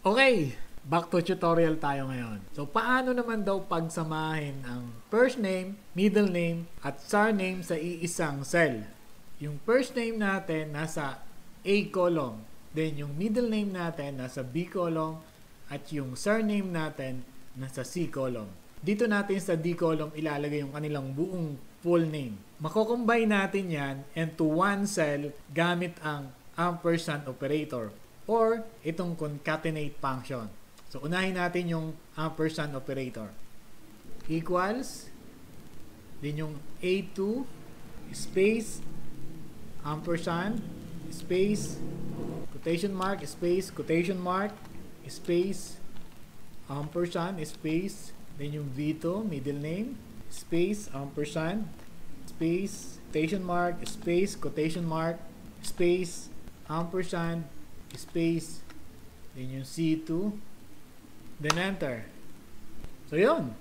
Okay, back to tutorial tayo ngayon. So, paano naman daw pagsamahin ang first name, middle name, at surname sa iisang cell? Yung first name natin nasa A column, then yung middle name natin nasa B column, at yung surname natin nasa C column. Dito natin sa D column ilalagay yung kanilang buong full name. Mako-combine natin yan into one cell gamit ang ampersand operator or itong concatenate function. So, unahin natin yung ampersand operator. Equals, din yung A2, space, ampersand, space, quotation mark, space, quotation mark, space, ampersand, space, then yung V2, middle name, space, ampersand, space, quotation mark, space, quotation mark, space, ampersand, space, then yung C2, then enter. So, yun.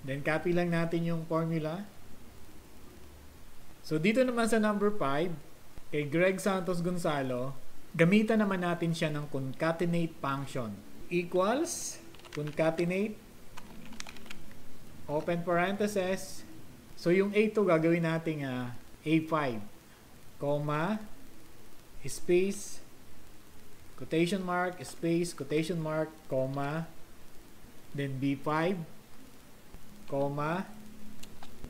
Then, copy lang natin yung formula. So, dito naman sa number 5, kay Greg Santos Gonzalo, gamitan naman natin siya ng concatenate function. Equals, concatenate, open parenthesis. So, yung A2 gagawin natin A5, comma, space, quotation mark, space, quotation mark, comma, then B5, comma,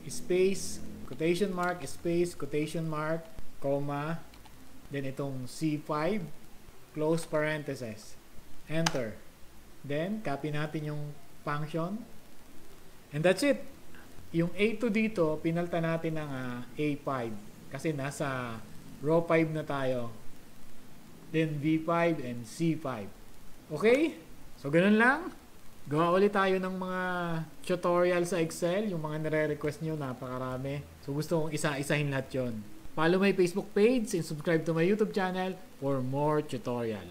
space, quotation mark, space, quotation mark, comma, then itong C5, close parenthesis, enter. Then, copy natin yung function. And that's it. Yung A2 dito, pinalta natin ng A5 kasi nasa row 5 na tayo. Then B5 and C5. Okay? So, ganun lang. Gawa ulit tayo ng mga tutorial sa Excel. Yung mga nare-request nyo, napakarami. So, gusto kong isa-isahin lahat yun. Follow my Facebook page and subscribe to my YouTube channel for more tutorial.